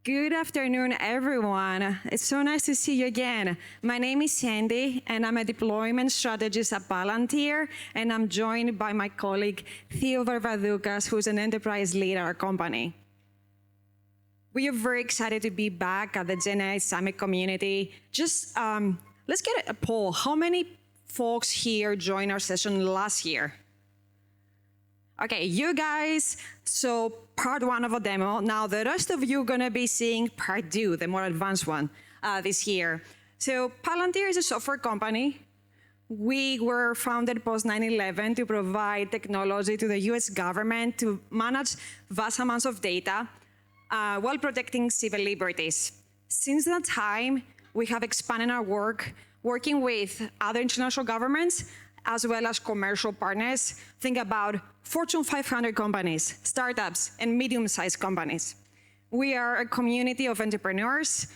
Good afternoon, everyone. It's so nice to see you again. My name is Sandy, and I'm a deployment strategist at Palantir, and I'm joined by my colleague, Theo Varvadoukas, who's an enterprise lead at our company. We are very excited to be back at the GenAI Summit community. Just let's get a poll. How many folks here joined our session last year? Okay, you guys, so part one of a demo. Now the rest of you are gonna be seeing part two, the more advanced one, this year. So Palantir is a software company. We were founded post 9/11 to provide technology to the US government to manage vast amounts of data while protecting civil liberties. Since that time, we have expanded our work, working with other international governments as well as commercial partners. Think about Fortune 500 companies, startups, and medium-sized companies. We are a community of entrepreneurs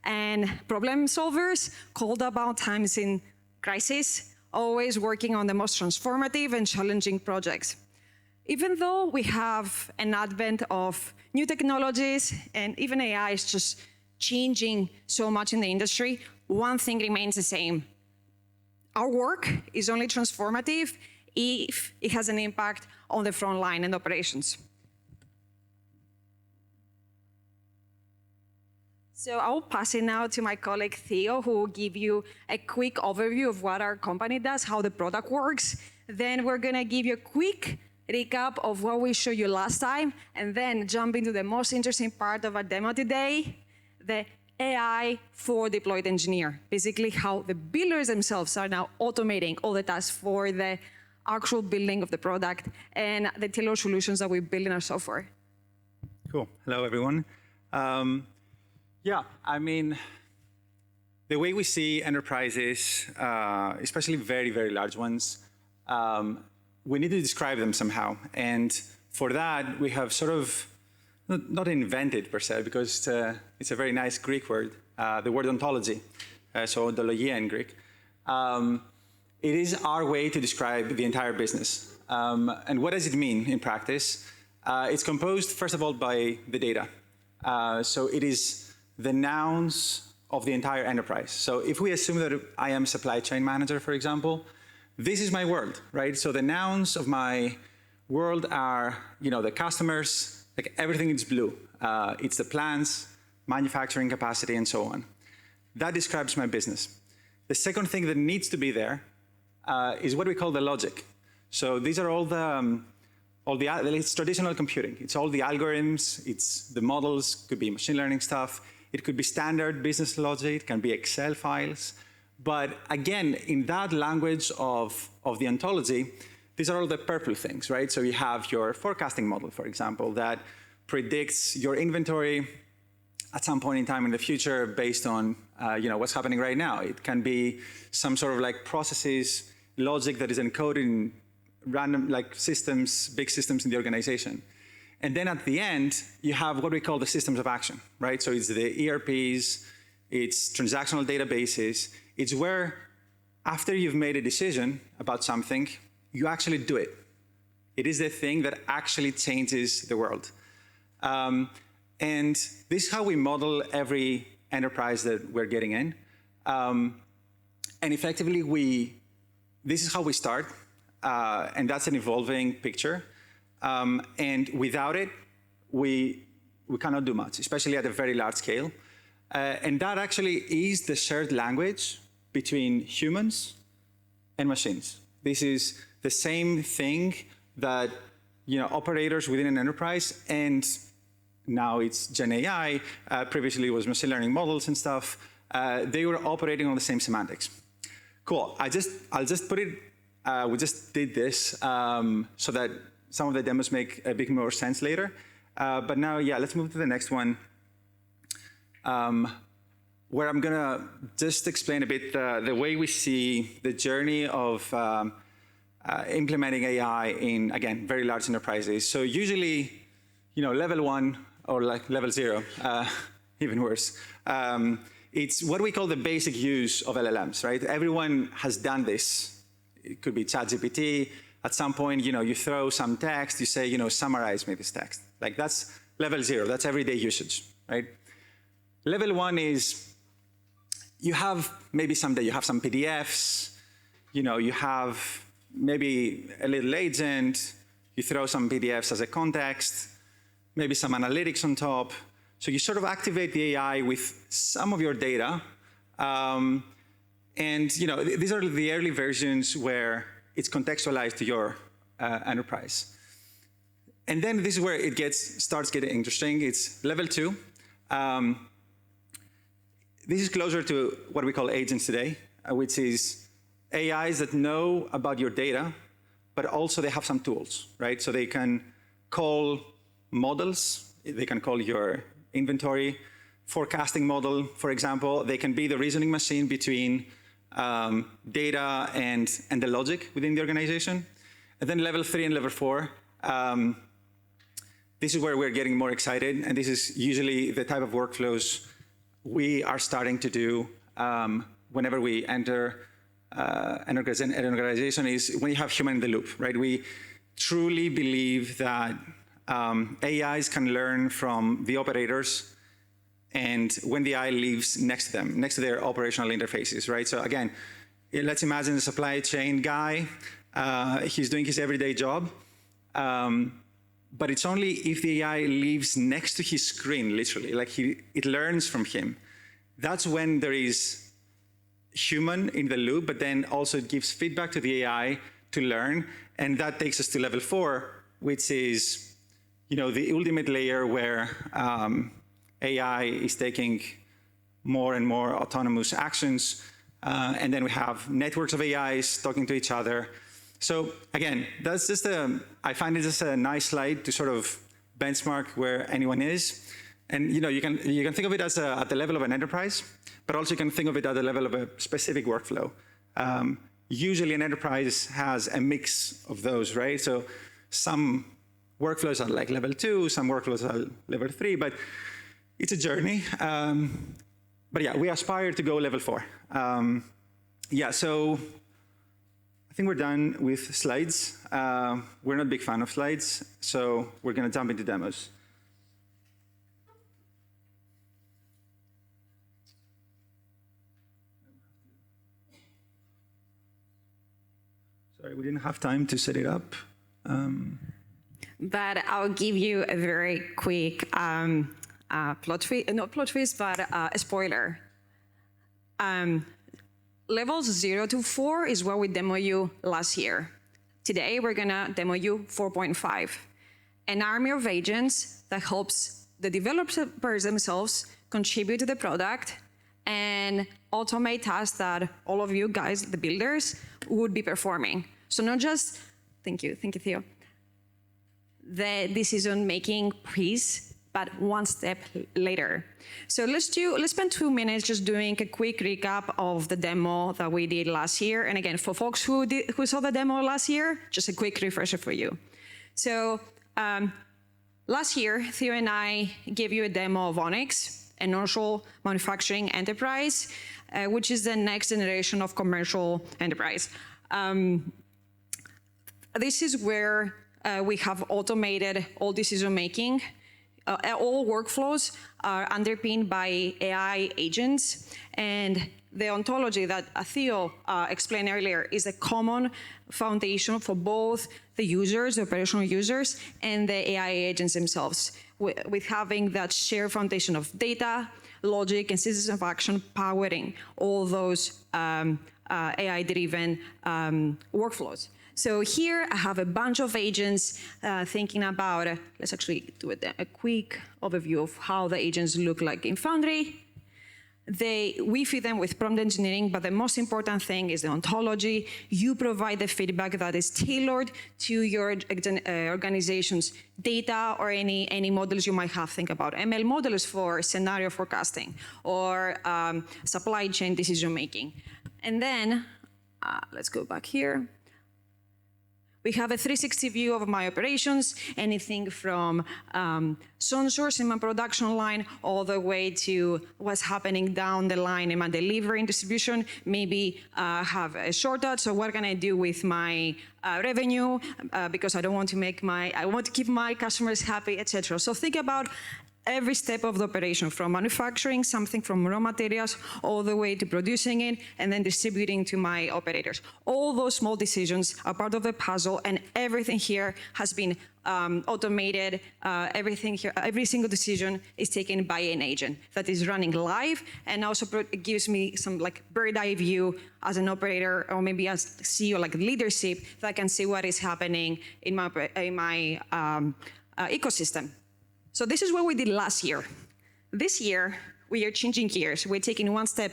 and problem solvers called about times in crisis, always working on the most transformative and challenging projects. Even though we have an advent of new technologies and even AI is just changing so much in the industry, one thing remains the same. Our work is only transformative if it has an impact on the front line and operations. So I'll pass it now to my colleague Theo, who will give you a quick overview of what our company does, how the product works. Then we're gonna give you a quick recap of what we showed you last time, and then jump into the most interesting part of our demo today, the AI for deployed engineer. Basically how the builders themselves are now automating all the tasks for the actual building of the product and the tailored solutions that we build in our software. Cool. Hello, everyone. Yeah, I mean, the way we see enterprises, especially very, very large ones, we need to describe them somehow. And for that, we have sort of not invented per se, because it's a very nice Greek word, the word ontology, so ontologia in Greek. It is our way to describe the entire business. And what does it mean in practice? It's composed, first of all, by the data. So it is the nouns of the entire enterprise. So if we assume that I am supply chain manager, for example, this is my world, right? So the nouns of my world are, the customers, like everything is blue. It's the plants, manufacturing capacity, and so on. That describes my business. The second thing that needs to be there is what we call the logic. So these are all it's traditional computing. It's all the algorithms, it's the models, could be machine learning stuff. It could be standard business logic, it can be Excel files. But again, in that language of the ontology, these are all the purple things, right? So you have your forecasting model, for example, that predicts your inventory at some point in time in the future based on what's happening right now. It can be some sort of like processes, logic that is encoded in random systems, big systems in the organization. And then at the end, you have what we call the systems of action, right? So it's the ERPs, it's transactional databases. It's where after you've made a decision about something, you actually do it. It is the thing that actually changes the world. And this is how we model every enterprise that we're getting in. And effectively, this is how we start. And that's an evolving picture. And without it, we cannot do much, especially at a very large scale. And that actually is the shared language between humans and machines. This is the same thing that operators within an enterprise, and now it's Gen AI, previously it was machine learning models and stuff, they were operating on the same semantics. Cool, I'll just put it, we just did this so that some of the demos make a bit more sense later. But now, yeah, let's move to the next one, where I'm gonna just explain a bit the way we see the journey of implementing AI in, again, very large enterprises. So usually, level 1 or like level 0, even worse. It's what we call the basic use of LLMs, right? Everyone has done this. It could be ChatGPT. At some point, you throw some text, you say, summarize me this text. Like that's level 0, that's everyday usage, right? Level 1 is you have maybe someday you have some PDFs, you have maybe a little agent, you throw some PDFs as a context, maybe some analytics on top. So you sort of activate the AI with some of your data. And these are the early versions where it's contextualized to your enterprise. And then this is where it starts getting interesting. It's level 2. This is closer to what we call agents today, which is AIs that know about your data, but also they have some tools, right? So they can call models. They can call your inventory forecasting model, for example. They can be the reasoning machine between data and the logic within the organization. And then level 3 and level 4, this is where we're getting more excited, and this is usually the type of workflows we are starting to do whenever we enter an organization is when you have human in the loop, right? We truly believe that AIs can learn from the operators and when the AI lives next to them, next to their operational interfaces, right? So again, let's imagine a supply chain guy. He's doing his everyday job. But it's only if the AI lives next to his screen, literally, like it learns from him. That's when there is human in the loop, but then also it gives feedback to the AI to learn. And that takes us to level 4, which is the ultimate layer where AI is taking more and more autonomous actions. And then we have networks of AIs talking to each other. So again, that's just I find it just a nice slide to sort of benchmark where anyone is. And you can think of it as at the level of an enterprise, but also you can think of it at the level of a specific workflow. Usually an enterprise has a mix of those, right? So some workflows are like level 2, some workflows are level 3, but it's a journey. But yeah, we aspire to go level 4. So I think we're done with slides. We're not a big fan of slides, so we're going to jump into demos. Sorry, we didn't have time to set it up. But I'll give you a very quick plot twist, but a spoiler. Levels 0 to 4 is what we demoed you last year. Today, we're gonna demo you 4.5, an army of agents that helps the developers themselves contribute to the product and automate tasks that all of you guys, the builders, would be performing. So not just, thank you, Theo, the decision-making piece, but one step later. So let's spend 2 minutes just doing a quick recap of the demo that we did last year. And again, for folks who saw the demo last year, just a quick refresher for you. So last year, Theo and I gave you a demo of Onyx, an onshore manufacturing enterprise, which is the next generation of commercial enterprise. This is where we have automated all decision-making. All workflows are underpinned by AI agents, and the ontology that Theo explained earlier is a common foundation for both the users, the operational users, and the AI agents themselves, with having that shared foundation of data, logic, and systems of action powering all those AI-driven workflows. So here I have a bunch of agents thinking about, let's actually do a quick overview of how the agents look like in Foundry. We feed them with prompt engineering, but the most important thing is the ontology. You provide the feedback that is tailored to your organization's data or any models you might have. Think about ML models for scenario forecasting or supply chain decision making. And then, let's go back here. We have a 360 view of my operations, anything from sensors in my production line all the way to what's happening down the line in my delivery and distribution. Maybe have a shortage, so what can I do with my revenue because I don't want to I want to keep my customers happy, etc. So think about every step of the operation, from manufacturing something from raw materials all the way to producing it and then distributing to my operators. All those small decisions are part of the puzzle, and everything here has been automated. Everything here, every single decision is taken by an agent that is running live, and also it gives me some like bird eye view as an operator, or maybe as CEO, like leadership, that I can see what is happening in my ecosystem. So this is what we did last year. This year, we are changing gears. We're taking one step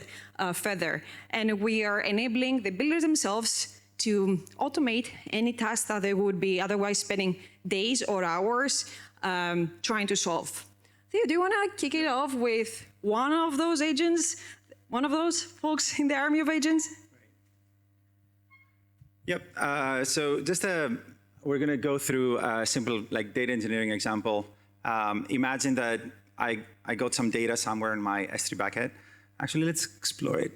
further, and we are enabling the builders themselves to automate any task that they would be otherwise spending days or hours trying to solve. Theo, do you want to kick it off with one of those agents, one of those folks in the army of agents? Yep. So just we're going to go through a simple like data engineering example. Imagine that I got some data somewhere in my S3 bucket. Actually, let's explore it.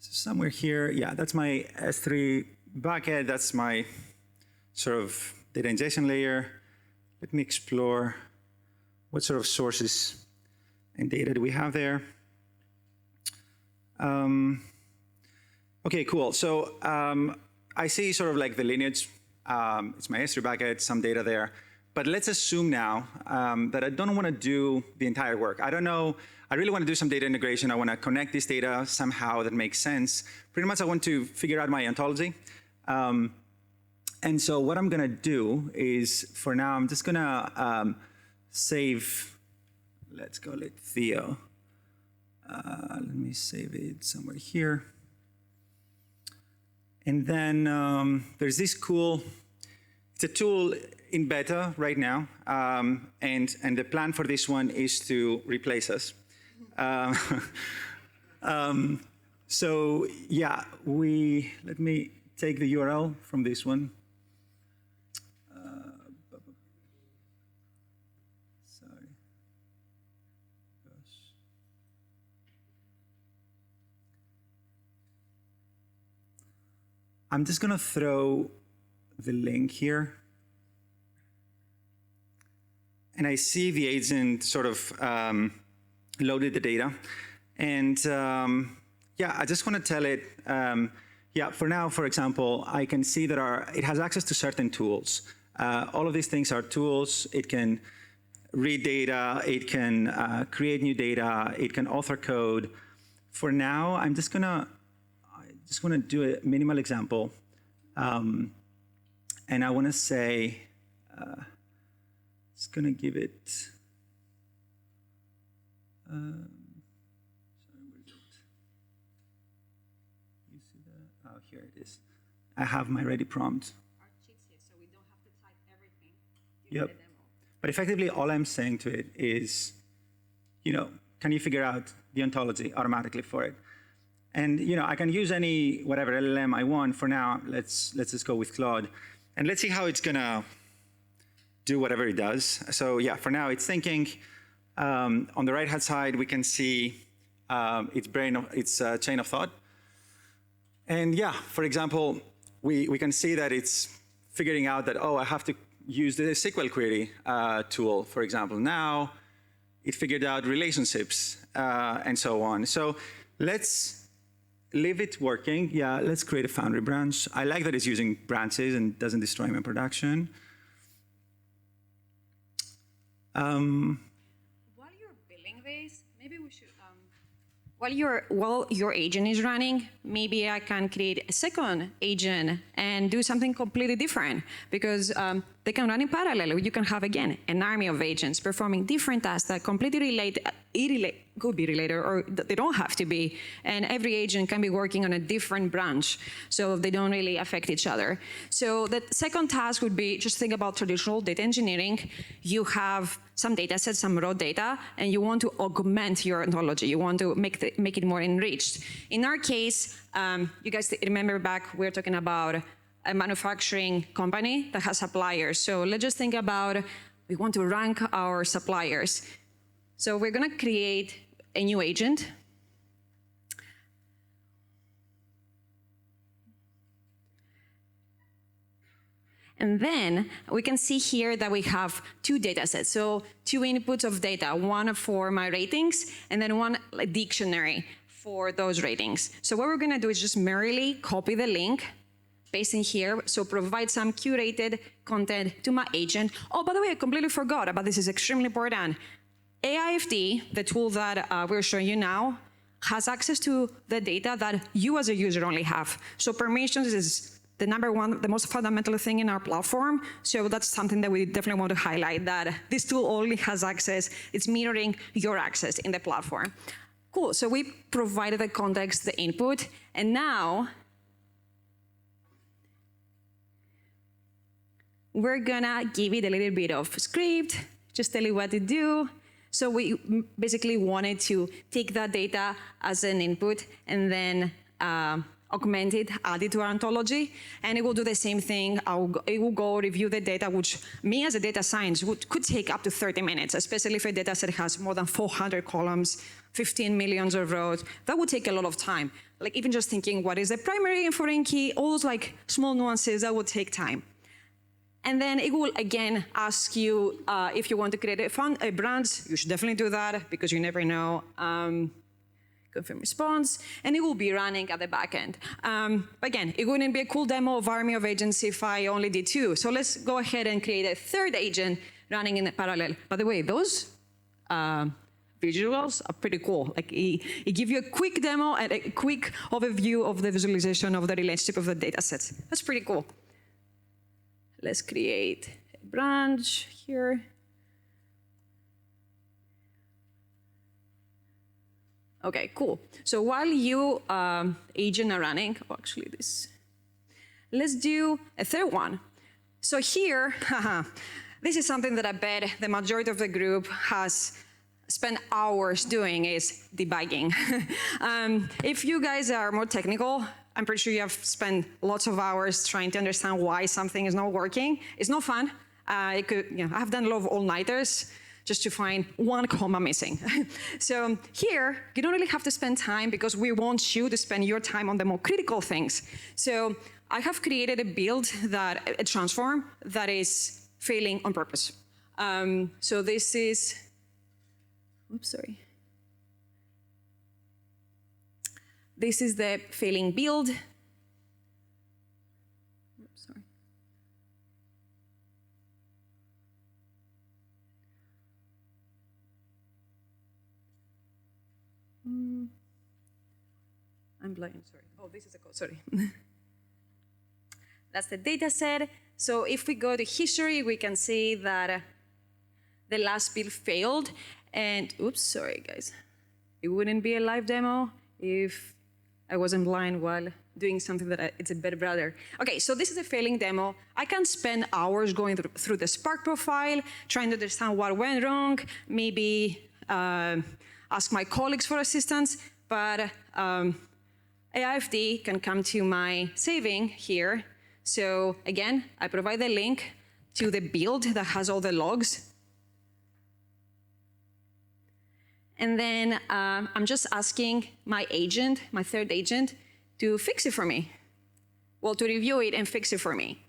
So somewhere here, yeah, that's my S3 bucket. That's my sort of data ingestion layer. Let me explore what sort of sources and data do we have there. Okay, cool. So I see sort of like the lineage. It's my S3 bucket, some data there. But let's assume now that I don't want to do the entire work. I don't know. I really want to do some data integration. I want to connect this data somehow that makes sense. Pretty much I want to figure out my ontology. And so what I'm going to do is, for now, I'm just going to save, let's call it Theo. Let me save it somewhere here. And then there's this cool, it's a tool in beta right now. And the plan for this one is to replace us. So yeah, let me take the URL from this one. Sorry. Gosh. I'm just going to throw the link here. And I see the agent sort of loaded the data. And yeah, I just want to tell it, yeah, for now, for example, I can see that it has access to certain tools. All of these things are tools. It can read data. It can create new data. It can author code. For now, I just want to do a minimal example. And I want to say, it's going to give it, sorry, where's it? You see that? Oh, here it is. I have my ready prompt. Our cheats here, so we don't have to type everything. Yep. But effectively, all I'm saying to it is, can you figure out the ontology automatically for it? And I can use any whatever LLM I want. For now, let's just go with Claude, and let's see how it's gonna do whatever it does. So yeah, for now it's thinking. On the right-hand side, we can see its chain of thought. And yeah, for example, we can see that it's figuring out that, I have to use the SQL query tool, for example. Now it figured out relationships and so on. So let's leave it working. Yeah, let's create a Foundry branch. I like that it's using branches and doesn't destroy my production. While you're building this, maybe we should, while your agent is running, maybe I can create a second agent and do something completely different, because they can run in parallel. You can have, again, an army of agents performing different tasks that completely could be related, or they don't have to be. And every agent can be working on a different branch, so they don't really affect each other. So the second task would be, just think about traditional data engineering. You have some data sets, some raw data, and you want to augment your ontology. You want to make it more enriched. In our case, you guys remember back, we were talking about a manufacturing company that has suppliers. So let's just think about, we want to rank our suppliers. So we're going to create a new agent. And then we can see here that we have two data sets. So two inputs of data, one for my ratings, and then one dictionary for those ratings. So what we're gonna do is just merely copy the link, paste in here, so provide some curated content to my agent. Oh, by the way, I completely forgot, but this is extremely important. AIFD, the tool that we're showing you now, has access to the data that you as a user only have. So permissions is the number one, the most fundamental thing in our platform. So that's something that we definitely want to highlight, that this tool only has access, it's mirroring your access in the platform. Cool, so we provided the context, the input, and now we're gonna give it a little bit of script, just tell it what to do. So we basically wanted to take that data as an input and then augment it, add it to our ontology, and it will do the same thing. It will go review the data, which me as a data scientist could take up to 30 minutes, especially if a data set has more than 400 columns, 15 million of rows. That would take a lot of time. Like even just thinking, what is the primary and foreign key, all those like small nuances, that would take time. And then it will again ask you if you want to create a branch. You should definitely do that because you never know. Confirm response, and it will be running at the back end. Again, it wouldn't be a cool demo of army of agents if I only did two. So let's go ahead and create a third agent running in parallel. By the way, those visuals are pretty cool. Like it gives you a quick demo and a quick overview of the visualization of the relationship of the data sets. That's pretty cool. Let's create a branch here. Okay, cool. So while you agent are running, oh, actually this, let's do a third one. So here, this is something that I bet the majority of the group has spent hours doing, is debugging. If you guys are more technical, I'm pretty sure you have spent lots of hours trying to understand why something is not working. It's not fun. I have done a lot of all-nighters just to find one comma missing. So here, you don't really have to spend time because we want you to spend your time on the more critical things. So I have created a build, a transform that is failing on purpose. So this is, oops, sorry. This is the failing build. Oops, sorry. I'm blind, sorry. Oh, this is a code, sorry. That's the data set. So if we go to history, we can see that the last build failed. And, oops, sorry, guys. It wouldn't be a live demo if I wasn't blind while doing something that it's a better brother. Okay, so this is a failing demo. I can spend hours going through the Spark profile, trying to understand what went wrong, maybe ask my colleagues for assistance, but AIFD can come to my saving here. So again, I provide the link to the build that has all the logs. And then I'm just asking my agent, my third agent, to fix it for me. Well, to review it and fix it for me.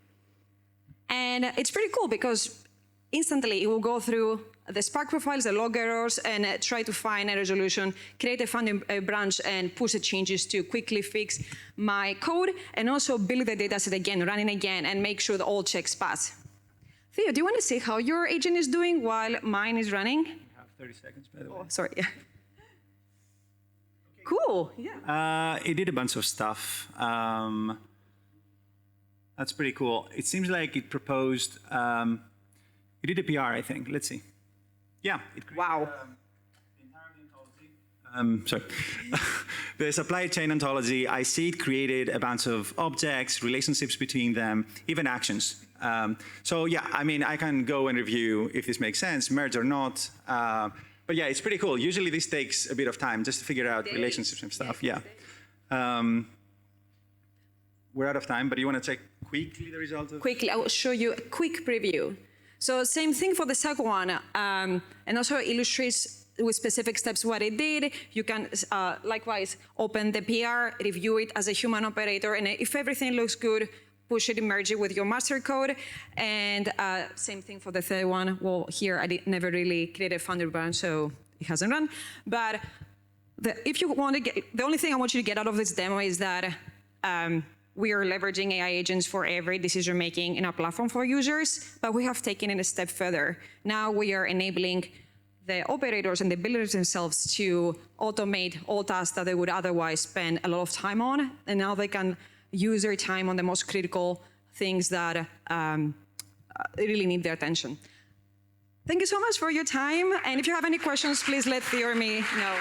And it's pretty cool because instantly it will go through the Spark profiles, the log errors, and try to find a resolution, create a Foundry branch, and push the changes to quickly fix my code, and also build the dataset again, running again, and make sure that all checks pass. Theo, do you want to see how your agent is doing while mine is running? 30 seconds, by the way. Oh, sorry, yeah. Okay. Cool, yeah. It did a bunch of stuff. That's pretty cool. It seems like it proposed, it did a PR, I think. Let's see. Yeah. It created, wow. The entire ontology. Sorry. The supply chain ontology, I see it created a bunch of objects, relationships between them, even actions. So yeah, I mean, I can go and review if this makes sense, merge or not. But yeah, it's pretty cool. Usually this takes a bit of time just to figure out relationships and stuff. Yeah. We're out of time, but you want to check quickly the result of? Quickly, I will show you a quick preview. So same thing for the second one, and also illustrates with specific steps what it did. You can likewise open the PR, review it as a human operator, and if everything looks good, push it, merge it with your master code. And same thing for the third one. Well, here I never really created a Foundry branch, so it hasn't run. But if you want to get, the only thing I want you to get out of this demo is that we are leveraging AI agents for every decision making in our platform for users, but we have taken it a step further. Now we are enabling the operators and the builders themselves to automate all tasks that they would otherwise spend a lot of time on, and now they can use their time on the most critical things that really need their attention. Thank you so much for your time, and if you have any questions, please let Theo or me know.